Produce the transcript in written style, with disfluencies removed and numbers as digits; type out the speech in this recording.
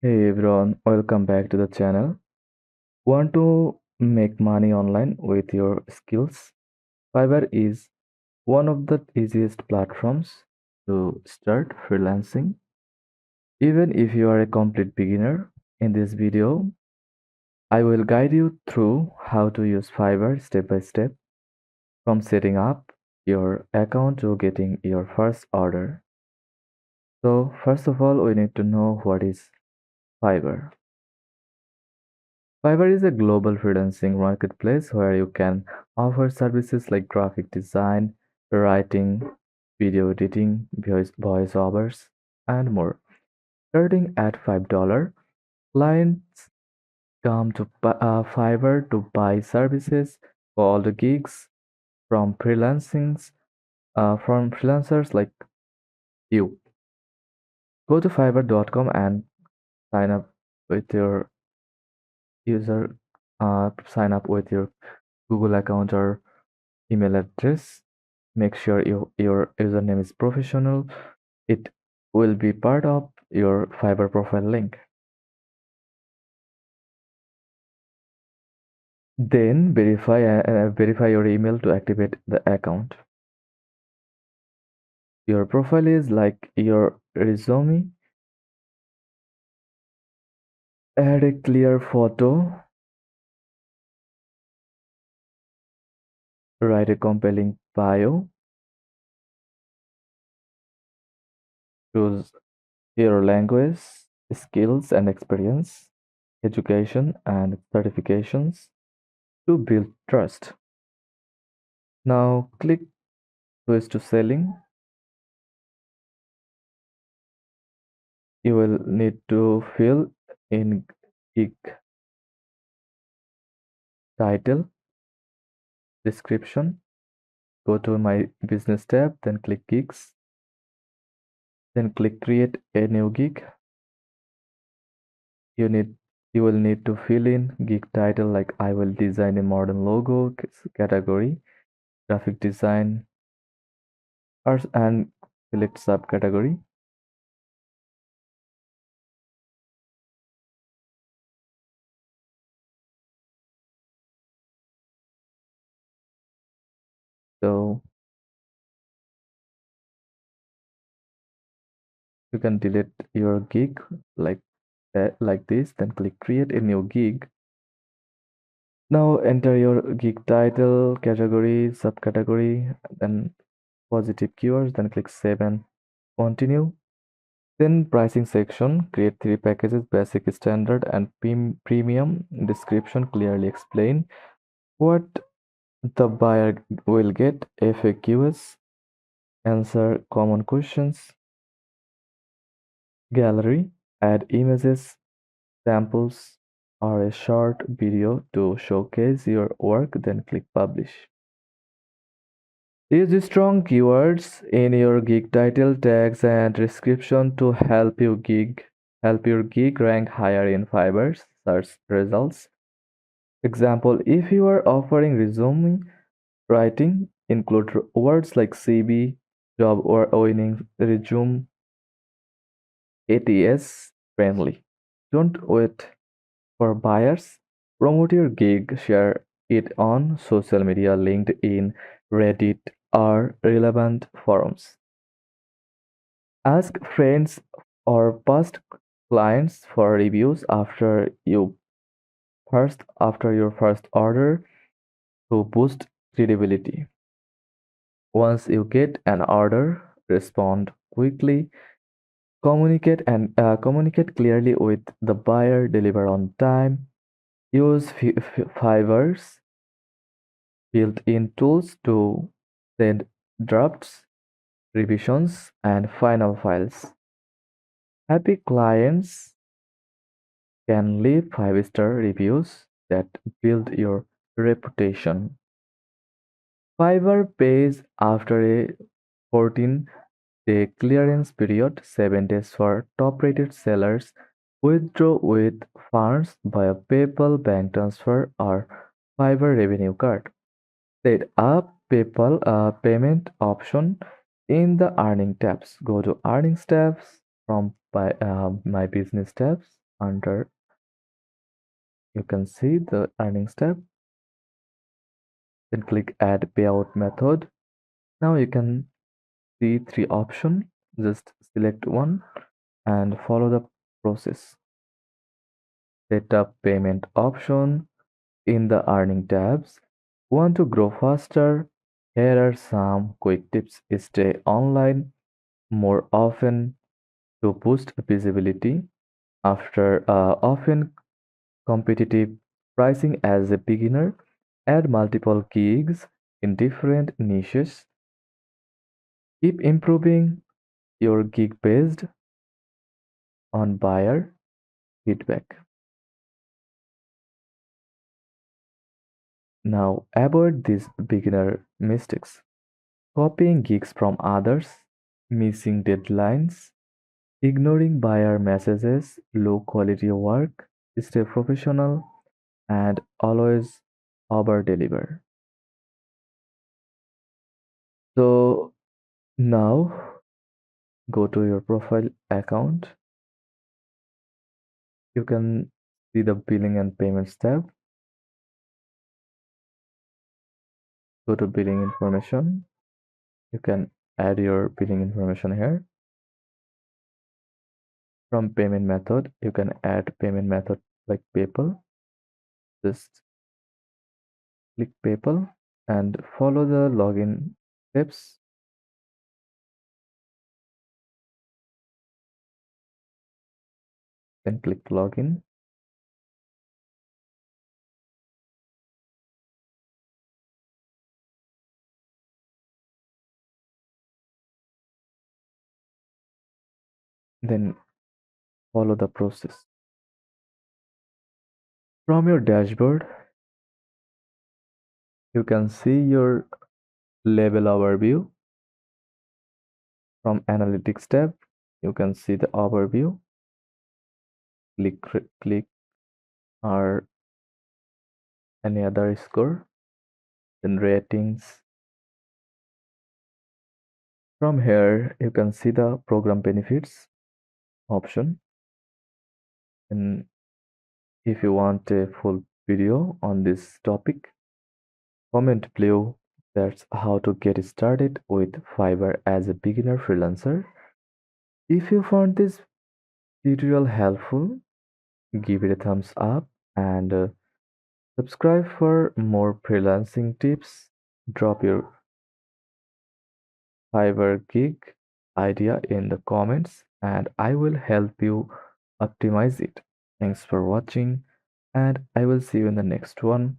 Hey everyone, welcome back to the channel. Want to make money online with your skills? Fiverr is one of the easiest platforms to start freelancing. Even if you are a complete beginner, in this video, I will guide you through how to use Fiverr step by step from setting up your account to getting your first order. So, first of all, we need to know what is Fiverr. Fiverr is a global freelancing marketplace where you can offer services like graphic design, writing, video editing, voiceovers, and more. Starting at $5, clients come to Fiverr to buy services for all the gigs from freelancers like you. Go to fiverr.com and sign up with your user sign up with your Google account or email address. Make sure your username is professional. It will be part of your Fiverr profile link. Then verify your email to activate the account. Your profile is like your resume. Add a clear photo. Write a compelling bio. Choose your language, skills and experience, education and certifications to build trust. Now click Switch to selling. You will need to fill in gig title, description. Go to my business tab, then click gigs, then click create a new gig. You need you will need to fill in gig title like I will design a modern logo, category, graphic design, and select subcategory. So you can delete your gig like like this, then click create a new gig. Now enter your gig title, category, subcategory, then positive keywords, then click save and continue. Then pricing section, create three packages, basic, standard, and premium. Description, clearly explain what the buyer will get. FAQs, answer common questions. Gallery, add images, samples, or a short video to showcase your work, then click publish. Use strong keywords in your gig title, tags, and description to help your gig rank higher in Fiverr's search results. Example, if you are offering resume writing, include words like CV, job or winning resume, ATS friendly. Don't wait for buyers. Promote your gig, share it on social media, LinkedIn, Reddit, or relevant forums. Ask friends or past clients for reviews after your first order to boost credibility. Once you get an order, respond quickly, communicate clearly with the buyer, deliver on time, use Fiverr's built-in tools to send drafts, revisions, and final files. Happy clients can leave 5-star reviews that build your reputation. Fiverr pays after a 14-day clearance period, 7 days for top-rated sellers. Withdraw with funds via PayPal, bank transfer, or Fiverr revenue card. Set up PayPal payment option in the earning tabs. Go to earnings tabs from my business tabs. under you can see the earnings tab, then click add payout method. Now you can see three options. Just select one and follow the process. Set up payment option in the earning tabs. Want to grow faster? Here are some quick tips. Stay online more often to boost visibility. After often competitive pricing as a beginner, add multiple gigs in different niches. Keep improving your gig based on buyer feedback. Now avoid these beginner mistakes. Copying gigs from others, missing deadlines, ignoring buyer messages, low quality work, stay professional, and always over deliver. So now go to your profile account. You can see the billing and payments tab. Go to billing information. You can add your billing information here. From payment method, you can add payment method like PayPal. Just click PayPal and follow the login steps. Then click login. Then follow the process. From your dashboard, you can see your level overview. From analytics tab, you can see the overview. Click or any other score. Then ratings. From here, you can see the program benefits option. And if you want a full video on this topic, comment below. That's how to get started with Fiverr as a beginner freelancer. If you found this tutorial helpful, give it a thumbs up and subscribe for more freelancing tips. Drop your Fiverr gig idea in the comments and I will help you optimize it. Thanks for watching and I will see you in the next one.